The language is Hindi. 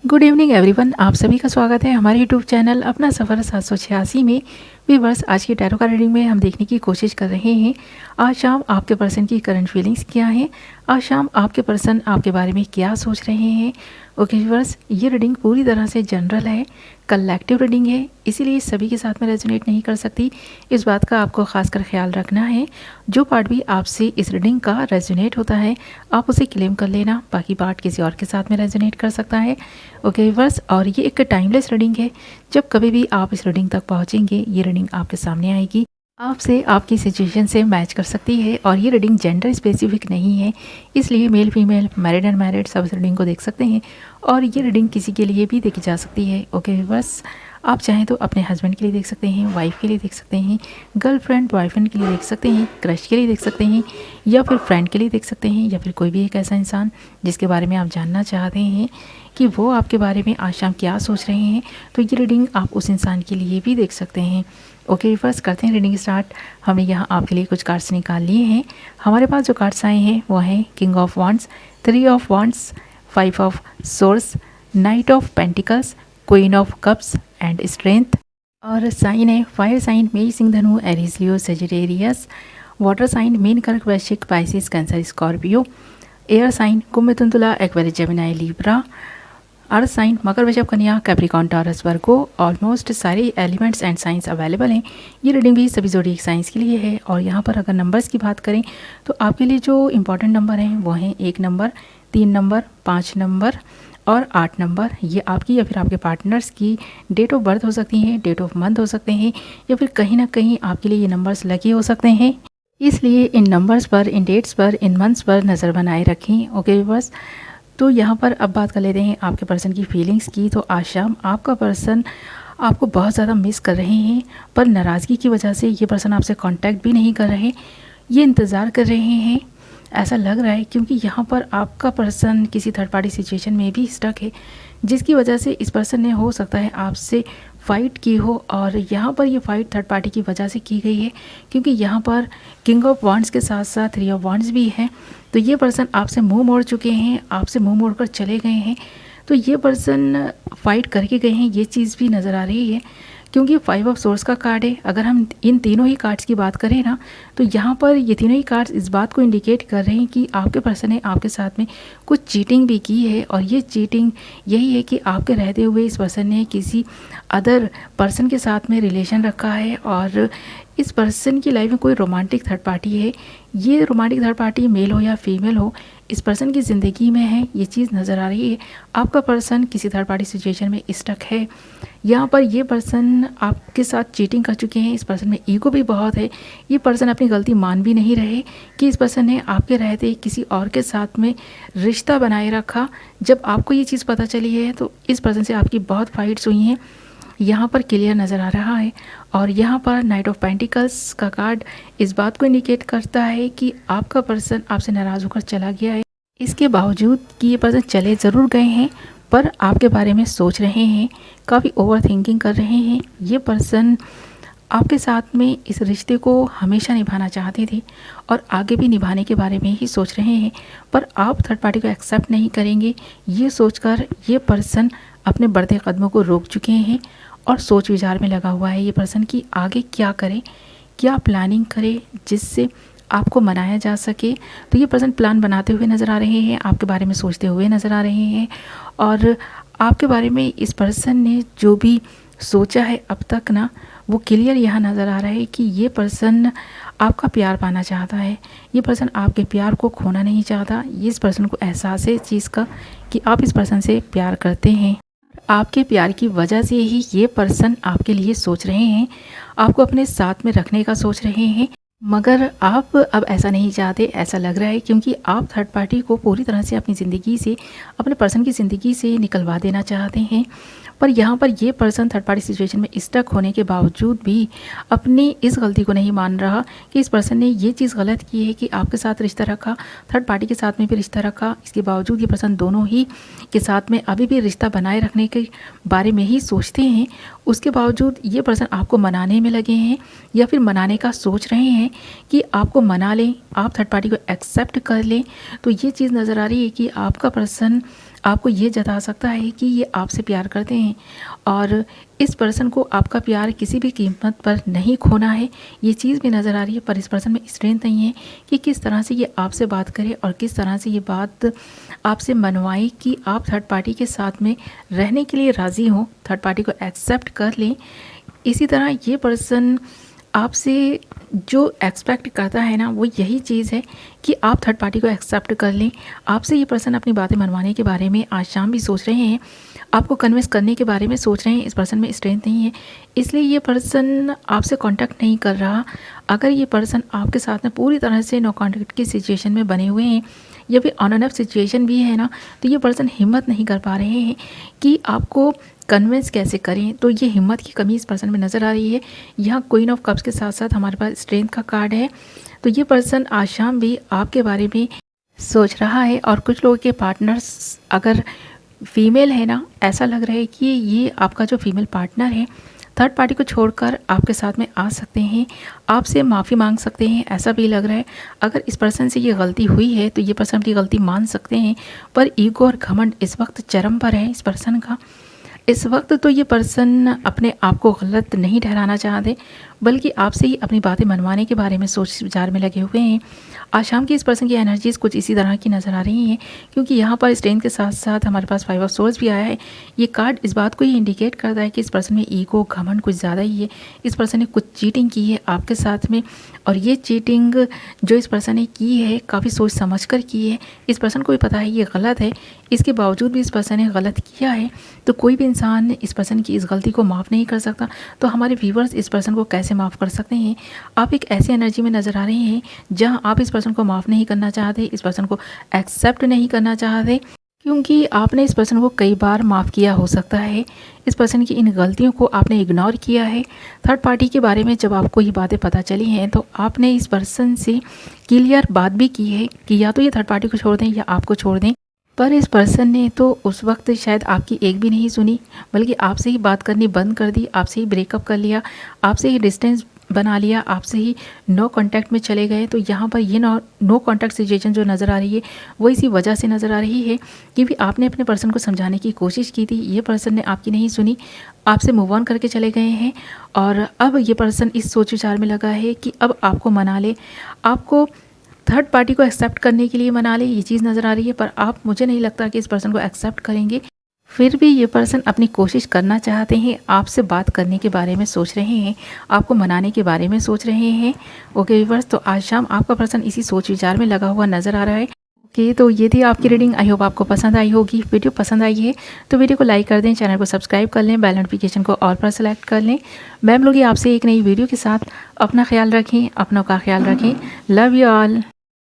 Good evening everyone. आप सभी का स्वागत है हमारे यूट्यूब चैनल अपना सफ़र 786 में। व्यूअर्स, आज की टैरो कार्ड रीडिंग में हम देखने की कोशिश कर रहे हैं आज शाम आपके पर्सन की करंट फीलिंग्स क्या हैं, आज शाम आपके पर्सन आपके बारे में क्या सोच रहे हैं। ओके व्यूअर्स, ये रीडिंग पूरी तरह से जनरल है, कलेक्टिव रीडिंग है, इसीलिए सभी के साथ में रेजोनेट नहीं कर सकती। इस बात का आपको खासकर ख्याल रखना है। जो पार्ट भी आपसे इस रीडिंग का रेजोनेट होता है आप उसे क्लेम कर लेना, बाकी पार्ट किसी और के साथ में रेजोनेट कर सकता है। ओके व्यूअर्स, और ये एक टाइमलेस रीडिंग है। जब कभी भी आप इस रीडिंग तक पहुंचेंगे ये रीडिंग आपके सामने आएगी, आपसे आपकी सिचुएशन से मैच कर सकती है। और ये रीडिंग जेंडर स्पेसिफिक नहीं है, इसलिए male female married and married सब इस रीडिंग को देख सकते हैं और ये रीडिंग किसी के लिए भी देखी जा सकती है। ओके व्यूअर्स, आप चाहें तो अपने हस्बैंड के लिए देख सकते हैं, वाइफ के लिए देख सकते हैं, गर्लफ्रेंड बॉयफ्रेंड के लिए देख सकते हैं, क्रश के लिए देख सकते हैं, या फिर फ्रेंड के लिए देख सकते हैं, या फिर कोई भी एक ऐसा इंसान जिसके बारे में आप जानना चाहते हैं कि वो आपके बारे में आज शाम क्या सोच रहे हैं, तो ये रीडिंग आप उस इंसान के लिए भी देख सकते हैं। ओके फर्स्ट करते हैं रीडिंग स्टार्ट। हमने यहाँ आपके लिए कुछ कार्ड्स निकाल लिए हैं। हमारे पास जो कार्ड्स आए हैं वो हैं king of wands, 3 of wands, 5 of swords, knight of pentacles, queen of cups and strength. और साइन है फायर साइन मेष सिंह धनु Aries Leo Sagittarius. Water sign मीन कर्क वृश्चिक Pisces Cancer Scorpio. Air sign कुंभ मिथुन तुला Aquarius Gemini Libra. Earth sign मकर वृषभ कन्या कैप्रिकॉन टॉरस वर्गो। ऑलमोस्ट सारे एलिमेंट्स एंड साइंस अवेलेबल हैं। ये रीडिंग भी सभी ज़ोडिएक साइंस के लिए है। और यहाँ पर अगर नंबर्स की बात करें तो आपके लिए जो इम्पॉर्टेंट नंबर हैं वो हैं 1 नंबर, 3 नंबर, 5 नंबर और 8 नंबर। ये आपकी या फिर आपके पार्टनर्स की डेट ऑफ बर्थ हो सकती हैं, डेट ऑफ मंथ हो सकते हैं, या फिर कहीं ना कहीं आपके लिए ये नंबर्स लकी हो सकते हैं। इसलिए इन नंबर्स पर, इन डेट्स पर, इन मंथ्स पर नज़र बनाए रखें। ओके बस, तो यहाँ पर अब बात कर लेते हैं आपके पर्सन की फीलिंग्स की। तो आज शाम आपका पर्सन आपको बहुत ज़्यादा मिस कर रहे हैं, पर नाराज़गी की वजह से ये पर्सन आपसे कांटेक्ट भी नहीं कर रहे, ये इंतज़ार कर रहे हैं ऐसा लग रहा है, क्योंकि यहाँ पर आपका पर्सन किसी थर्ड पार्टी सिचुएशन में भी स्टक है, जिसकी वजह से इस पर्सन ने हो सकता है आपसे फ़ाइट की हो। और यहाँ पर ये फ़ाइट थर्ड पार्टी की वजह से की गई है, क्योंकि यहाँ पर किंग ऑफ वांड्स के साथ साथ 3 ऑफ वांड्स भी है। तो ये पर्सन आपसे मुंह मोड़ चुके हैं, आपसे मुंह मोड़ कर चले गए हैं। तो ये पर्सन फ़ाइट करके गए हैं, ये चीज़ भी नज़र आ रही है, क्योंकि 5 ऑफ सोर्स का कार्ड है। अगर हम इन तीनों ही कार्ड्स की बात करें ना, तो यहाँ पर ये तीनों ही कार्ड्स इस बात को इंडिकेट कर रहे हैं कि आपके पर्सन ने आपके साथ में कुछ चीटिंग भी की है। और ये चीटिंग यही है कि आपके रहते हुए इस पर्सन ने किसी अदर पर्सन के साथ में रिलेशन रखा है, और इस पर्सन की लाइफ में कोई रोमांटिक थर्ड पार्टी है। ये रोमांटिक थर्ड पार्टी मेल हो या फीमेल हो, इस पर्सन की ज़िंदगी में है, ये चीज़ नज़र आ रही है। आपका पर्सन किसी थर्ड पार्टी सिचुएशन में स्टक है। यहाँ पर ये पर्सन आपके साथ चीटिंग कर चुके हैं। इस पर्सन में ईगो भी बहुत है। ये पर्सन अपनी गलती मान भी नहीं रहे कि इस पर्सन ने आपके रहते किसी और के साथ में रिश्ता बनाए रखा। जब आपको ये चीज़ पता चली है तो इस पर्सन से आपकी बहुत फाइट्स हुई हैं, यहाँ पर क्लियर नज़र आ रहा है। और यहाँ पर नाइट ऑफ पेंटिकल्स का कार्ड इस बात को इंडिकेट करता है कि आपका पर्सन आपसे नाराज़ होकर चला गया है। इसके बावजूद कि ये पर्सन चले ज़रूर गए हैं, पर आपके बारे में सोच रहे हैं, काफ़ी ओवर थिंकिंग कर रहे हैं। ये पर्सन आपके साथ में इस रिश्ते को हमेशा निभाना चाहते थे और आगे भी निभाने के बारे में ही सोच रहे हैं, पर आप थर्ड पार्टी को एक्सेप्ट नहीं करेंगे, ये सोचकर ये पर्सन अपने बढ़ते कदमों को रोक चुके हैं और सोच विचार में लगा हुआ है ये पर्सन कि आगे क्या करे, क्या प्लानिंग करे जिससे आपको मनाया जा सके। तो ये पर्सन प्लान बनाते हुए नज़र आ रहे हैं, आपके बारे में सोचते हुए नज़र आ रहे हैं, और आपके बारे में इस पर्सन ने जो भी सोचा है अब तक ना, वो क्लियर यहाँ नज़र आ रहा है कि ये पर्सन आपका प्यार पाना चाहता है। ये पर्सन आपके प्यार को खोना नहीं चाहता। ये इस पर्सन को एहसास है इस चीज़ का कि आप इस पर्सन से प्यार करते हैं। आपके प्यार की वजह से ही ये पर्सन आपके लिए सोच रहे हैं, आपको अपने साथ में रखने का सोच रहे हैं, मगर आप अब ऐसा नहीं चाहते, ऐसा लग रहा है, क्योंकि आप थर्ड पार्टी को पूरी तरह से अपनी ज़िंदगी से, अपने पर्सन की ज़िंदगी से निकलवा देना चाहते हैं। पर यहाँ पर ये पर्सन थर्ड पार्टी सिचुएशन में स्टक होने के बावजूद भी अपनी इस गलती को नहीं मान रहा कि इस पर्सन ने ये चीज़ गलत की है कि आपके साथ रिश्ता रखा, थर्ड पार्टी के साथ में भी रिश्ता रखा। इसके बावजूद ये पर्सन दोनों ही के साथ में अभी भी रिश्ता बनाए रखने के बारे में ही सोचते हैं। उसके बावजूद ये पर्सन आपको मनाने में लगे हैं या फिर मनाने का सोच रहे हैं कि आपको मना लें, आप थर्ड पार्टी को एक्सेप्ट कर लें। तो ये चीज़ नज़र आ रही है कि आपका पर्सन आपको ये जता सकता है कि ये आपसे प्यार करते हैं और इस पर्सन को आपका प्यार किसी भी कीमत पर नहीं खोना है। ये चीज़ भी नज़र आ रही है, पर इस पर्सन में स्ट्रेंथ नहीं है कि किस तरह से ये आपसे बात करे और किस तरह से ये बात आपसे मनवाए कि आप थर्ड पार्टी के साथ में रहने के लिए राज़ी हों, थर्ड पार्टी को एक्सेप्ट कर लें। इसी तरह ये पर्सन आपसे जो एक्सपेक्ट करता है ना, वो यही चीज़ है कि आप थर्ड पार्टी को एक्सेप्ट कर लें। आपसे ये पर्सन अपनी बातें मनवाने के बारे में आज शाम भी सोच रहे हैं, आपको कन्विंस करने के बारे में सोच रहे हैं। इस पर्सन में स्ट्रेंथ नहीं है, इसलिए ये पर्सन आपसे कांटेक्ट नहीं कर रहा। अगर ये पर्सन आपके साथ में पूरी तरह से नो कांटेक्ट की सिचुएशन में बने हुए हैं या फिर ऑन एंड ऑफ सिचुएशन भी है ना, तो ये पर्सन हिम्मत नहीं कर पा रहे हैं कि आपको कन्विंस कैसे करें। तो ये हिम्मत की कमी इस पर्सन में नज़र आ रही है। यहाँ क्वीन ऑफ कप्स के साथ साथ हमारे पास स्ट्रेंथ का कार्ड है। तो ये पर्सन आज शाम भी आपके बारे में सोच रहा है और कुछ लोगों के पार्टनर्स अगर फीमेल है ना, ऐसा लग रहा है कि ये आपका जो फीमेल पार्टनर है थर्ड पार्टी को छोड़कर आपके साथ में आ सकते हैं, आपसे माफ़ी मांग सकते हैं, ऐसा भी लग रहा है। अगर इस पर्सन से ये गलती हुई है तो ये पर्सन अपनी गलती मान सकते हैं, पर ईगो और घमंड इस वक्त चरम पर है इस पर्सन का। इस वक्त तो ये पर्सन अपने आप को गलत नहीं ठहराना चाहते, बल्कि आपसे ही अपनी बातें मनवाने के बारे में सोच विचार में लगे हुए हैं। आज शाम की इस पर्सन की एनर्जीज़ कुछ इसी तरह की नज़र आ रही हैं, क्योंकि यहाँ पर स्ट्रेंथ के साथ साथ हमारे पास 5 ऑफ सोर्स भी आया है। ये कार्ड इस बात को ही इंडिकेट करता है कि इस पर्सन में ईगो घमंड कुछ ज़्यादा ही है। इस पर्सन ने कुछ चीटिंग की है आपके साथ में, और ये चीटिंग जो इस पर्सन ने की है काफ़ी सोच समझ कर की है। इस पर्सन को भी पता है ये गलत है, इसके बावजूद भी इस पर्सन ने गलत किया है। तो कोई भी इंसान इस पर्सन की इस गलती को माफ़ नहीं कर सकता। तो हमारे व्यूवर्स इस पर्सन को कैसे माफ़ कर सकते हैं? आप एक ऐसी एनर्जी में नज़र आ रहे हैं जहां आप इस पर्सन को माफ़ नहीं करना चाहते, इस पर्सन को एक्सेप्ट नहीं करना चाहते, क्योंकि आपने इस पर्सन को कई बार माफ़ किया हो सकता है। इस पर्सन की इन गलतियों को आपने इग्नोर किया है। थर्ड पार्टी के बारे में जब आपको ये बातें पता चली हैं तो आपने इस पर्सन से क्लियर बात भी की है कि या तो ये थर्ड पार्टी को छोड़ दें या आपको छोड़ दें, पर इस पर्सन ने तो उस वक्त शायद आपकी एक भी नहीं सुनी, बल्कि आपसे ही बात करनी बंद कर दी, आपसे ही ब्रेकअप कर लिया, आपसे ही डिस्टेंस बना लिया, आपसे ही नो कांटेक्ट में चले गए। तो यहाँ पर ये नो कांटेक्ट सिचुएशन जो नज़र आ रही है वो इसी वजह से नज़र आ रही है, क्योंकि आपने अपने पर्सन को समझाने की कोशिश की थी, ये पर्सन ने आपकी नहीं सुनी, आपसे मूव ऑन करके चले गए हैं। और अब ये पर्सन इस सोच विचार में लगा है कि अब आपको मना ले, आपको थर्ड पार्टी को एक्सेप्ट करने के लिए मना ले, ये चीज़ नज़र आ रही है। पर आप, मुझे नहीं लगता कि इस पर्सन को एक्सेप्ट करेंगे। फिर भी ये पर्सन अपनी कोशिश करना चाहते हैं, आपसे बात करने के बारे में सोच रहे हैं, आपको मनाने के बारे में सोच रहे हैं। ओके व्यूअर्स, तो आज शाम आपका पर्सन इसी सोच विचार में लगा हुआ नज़र आ रहा है। ओके, तो ये थी आपकी रीडिंग। आई होप आपको पसंद आई होगी। वीडियो पसंद आई है तो वीडियो को लाइक कर दें, चैनल को सब्सक्राइब कर लें, बेल नोटिफिकेशन को ऑल पर सेलेक्ट कर लें। मैं मिलूंगी आपसे एक नई वीडियो के साथ। अपना ख्याल रखें, अपनों का ख्याल रखें। Love you all.